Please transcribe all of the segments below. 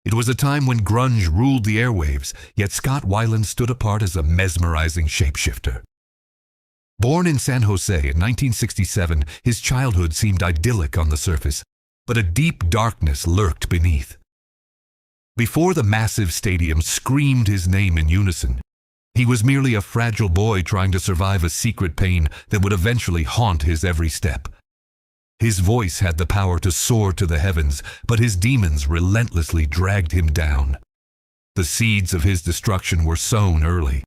It was a time when grunge ruled the airwaves, yet Scott Weiland stood apart as a mesmerizing shapeshifter. Born in San Jose in 1967, his childhood seemed idyllic on the surface, but a deep darkness lurked beneath. Before the massive stadium screamed his name in unison, he was merely a fragile boy trying to survive a secret pain that would eventually haunt his every step. His voice had the power to soar to the heavens, but his demons relentlessly dragged him down. The seeds of his destruction were sown early.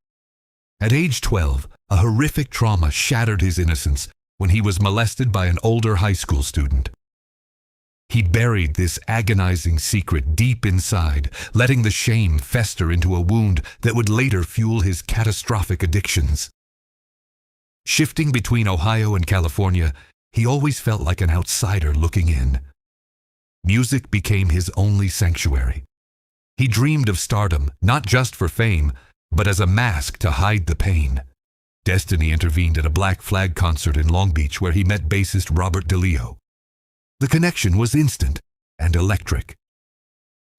At age 12, a horrific trauma shattered his innocence when he was molested by an older high school student. He buried this agonizing secret deep inside, letting the shame fester into a wound that would later fuel his catastrophic addictions. Shifting between Ohio and California, he always felt like an outsider looking in. Music became his only sanctuary. He dreamed of stardom, not just for fame, but as a mask to hide the pain. Destiny intervened at a Black Flag concert in Long Beach where he met bassist Robert DeLeo. The connection was instant and electric.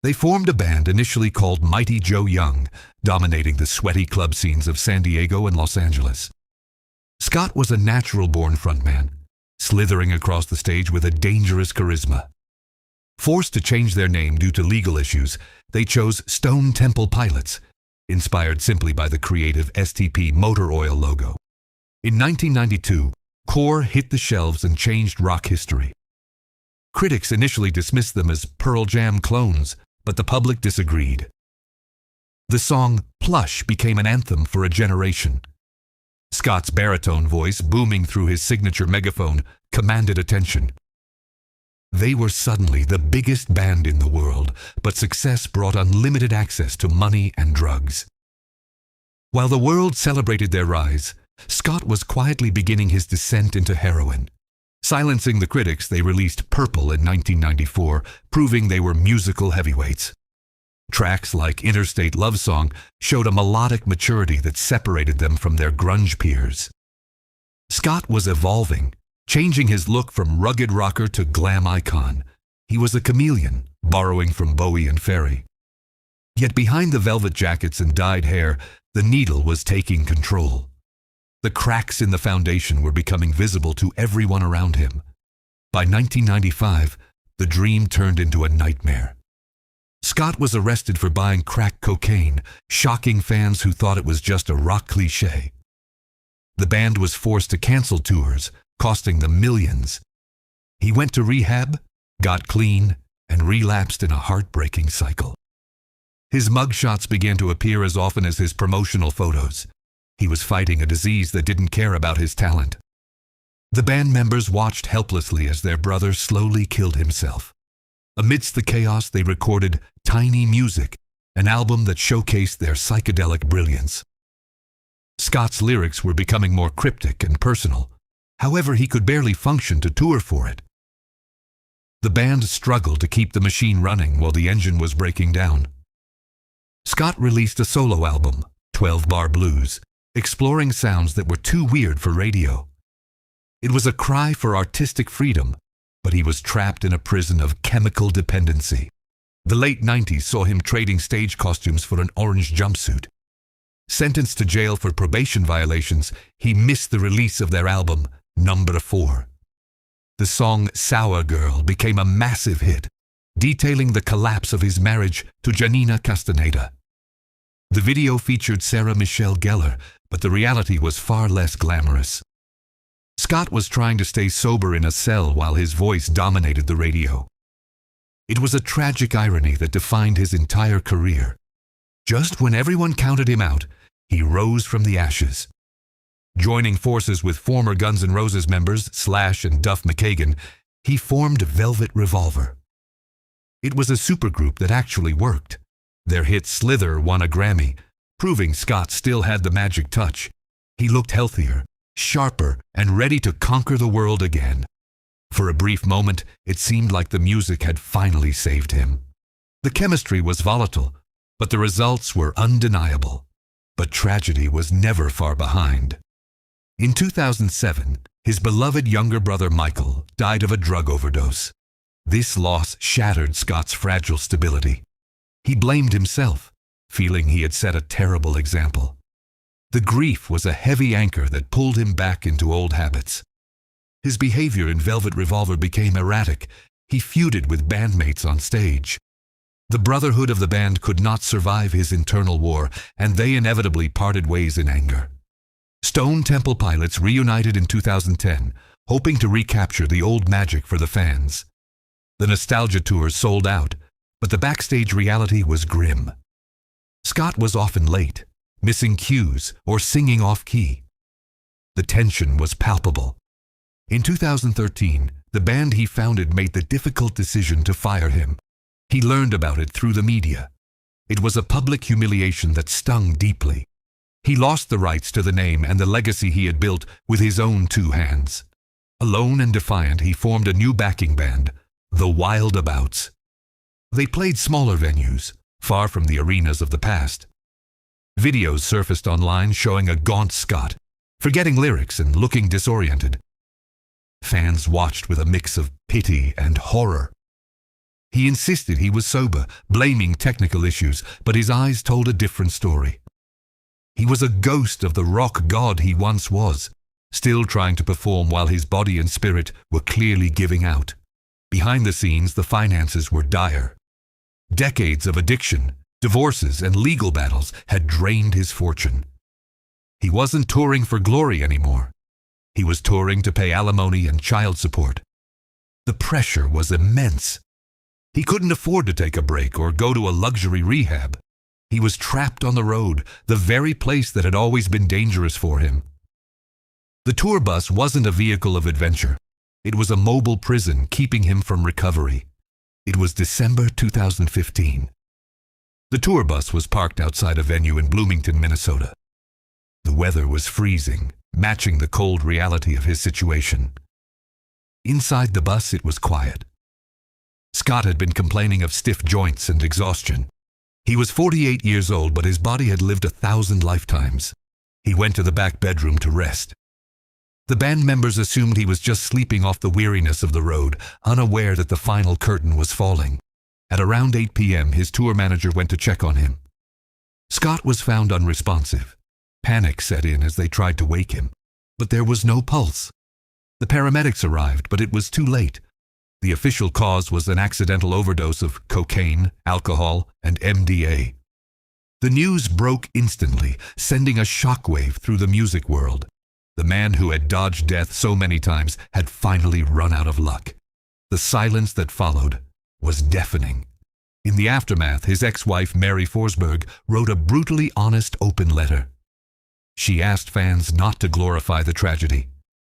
They formed a band initially called Mighty Joe Young, dominating the sweaty club scenes of San Diego and Los Angeles. Scott was a natural-born frontman, slithering across the stage with a dangerous charisma. Forced to change their name due to legal issues, they chose Stone Temple Pilots, inspired simply by the creative STP motor oil logo. In 1992, Core hit the shelves and changed rock history. Critics initially dismissed them as Pearl Jam clones, but the public disagreed. The song Plush became an anthem for a generation. Scott's baritone voice, booming through his signature megaphone, commanded attention. They were suddenly the biggest band in the world, but success brought unlimited access to money and drugs. While the world celebrated their rise, Scott was quietly beginning his descent into heroin. Silencing the critics, they released Purple in 1994, proving they were musical heavyweights. Tracks like Interstate Love Song showed a melodic maturity that separated them from their grunge peers. Scott was evolving, changing his look from rugged rocker to glam icon. He was a chameleon, borrowing from Bowie and Ferry. Yet behind the velvet jackets and dyed hair, the needle was taking control. The cracks in the foundation were becoming visible to everyone around him. By 1995, the dream turned into a nightmare. Scott was arrested for buying crack cocaine, shocking fans who thought it was just a rock cliché. The band was forced to cancel tours, costing them millions. He went to rehab, got clean, and relapsed in a heartbreaking cycle. His mugshots began to appear as often as his promotional photos. He was fighting a disease that didn't care about his talent. The band members watched helplessly as their brother slowly killed himself. Amidst the chaos, they recorded Tiny Music, an album that showcased their psychedelic brilliance. Scott's lyrics were becoming more cryptic and personal. However, he could barely function to tour for it. The band struggled to keep the machine running while the engine was breaking down. Scott released a solo album, 12 Bar Blues, exploring sounds that were too weird for radio. It was a cry for artistic freedom, but he was trapped in a prison of chemical dependency. The late 90s saw him trading stage costumes for an orange jumpsuit. Sentenced to jail for probation violations, he missed the release of their album, Number 4. The song Sour Girl became a massive hit, detailing the collapse of his marriage to Janina Castaneda. The video featured Sarah Michelle Gellar, but the reality was far less glamorous. Scott was trying to stay sober in a cell while his voice dominated the radio. It was a tragic irony that defined his entire career. Just when everyone counted him out, he rose from the ashes. Joining forces with former Guns N' Roses members Slash and Duff McKagan, he formed Velvet Revolver. It was a supergroup that actually worked. Their hit Slither won a Grammy, proving Scott still had the magic touch. He looked healthier, sharper, and ready to conquer the world again. For a brief moment, it seemed like the music had finally saved him. The chemistry was volatile, but the results were undeniable. But tragedy was never far behind. In 2007, his beloved younger brother Michael died of a drug overdose. This loss shattered Scott's fragile stability. He blamed himself, feeling he had set a terrible example. The grief was a heavy anchor that pulled him back into old habits. His behavior in Velvet Revolver became erratic. He feuded with bandmates on stage. The brotherhood of the band could not survive his internal war, and they inevitably parted ways in anger. Stone Temple Pilots reunited in 2010, hoping to recapture the old magic for the fans. The nostalgia tours sold out, but the backstage reality was grim. Scott was often late, missing cues, or singing off-key. The tension was palpable. In 2013, the band he founded made the difficult decision to fire him. He learned about it through the media. It was a public humiliation that stung deeply. He lost the rights to the name and the legacy he had built with his own two hands. Alone and defiant, he formed a new backing band, the Wildabouts. They played smaller venues, far from the arenas of the past. Videos surfaced online showing a gaunt Scott, forgetting lyrics and looking disoriented. Fans watched with a mix of pity and horror. He insisted he was sober, blaming technical issues, but his eyes told a different story. He was a ghost of the rock god he once was, still trying to perform while his body and spirit were clearly giving out. Behind the scenes, the finances were dire. Decades of addiction, divorces, and legal battles had drained his fortune. He wasn't touring for glory anymore. He was touring to pay alimony and child support. The pressure was immense. He couldn't afford to take a break or go to a luxury rehab. He was trapped on the road, the very place that had always been dangerous for him. The tour bus wasn't a vehicle of adventure. It was a mobile prison keeping him from recovery. It was December 2015. The tour bus was parked outside a venue in Bloomington, Minnesota. The weather was freezing, matching the cold reality of his situation. Inside the bus, it was quiet. Scott had been complaining of stiff joints and exhaustion. He was 48 years old, but his body had lived 1,000 lifetimes. He went to the back bedroom to rest. The band members assumed he was just sleeping off the weariness of the road, unaware that the final curtain was falling. At around 8 p.m., his tour manager went to check on him. Scott was found unresponsive. Panic set in as they tried to wake him, but there was no pulse. The paramedics arrived, but it was too late. The official cause was an accidental overdose of cocaine, alcohol, and MDA. The news broke instantly, sending a shockwave through the music world. The man who had dodged death so many times had finally run out of luck. The silence that followed was deafening. In the aftermath, his ex-wife, Mary Forsberg, wrote a brutally honest, open letter. She asked fans not to glorify the tragedy.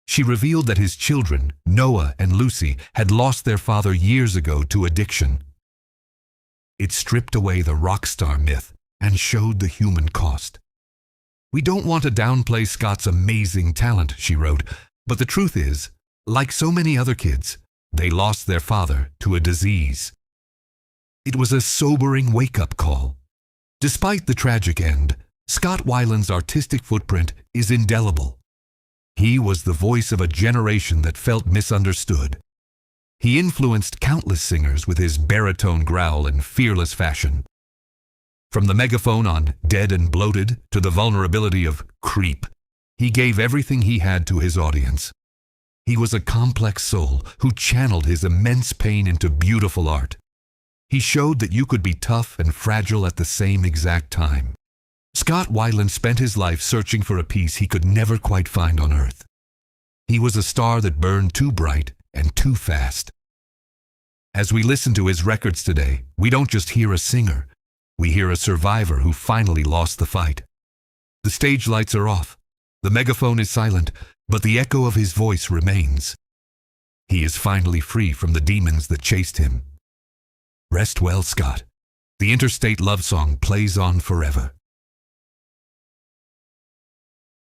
She revealed that his children, Noah and Lucy, had lost their father years ago to addiction. It stripped away the rock star myth and showed the human cost. "We don't want to downplay Scott's amazing talent," she wrote, "but the truth is, like so many other kids, they lost their father to a disease." It was a sobering wake-up call. Despite the tragic end, Scott Weiland's artistic footprint is indelible. He was the voice of a generation that felt misunderstood. He influenced countless singers with his baritone growl and fearless fashion. From the megaphone on Dead and Bloated to the vulnerability of Creep, he gave everything he had to his audience. He was a complex soul who channeled his immense pain into beautiful art. He showed that you could be tough and fragile at the same exact time. Scott Weiland spent his life searching for a peace he could never quite find on Earth. He was a star that burned too bright and too fast. As we listen to his records today, we don't just hear a singer. We hear a survivor who finally lost the fight. The stage lights are off. The megaphone is silent, but the echo of his voice remains. He is finally free from the demons that chased him. Rest well, Scott. The interstate love song plays on forever.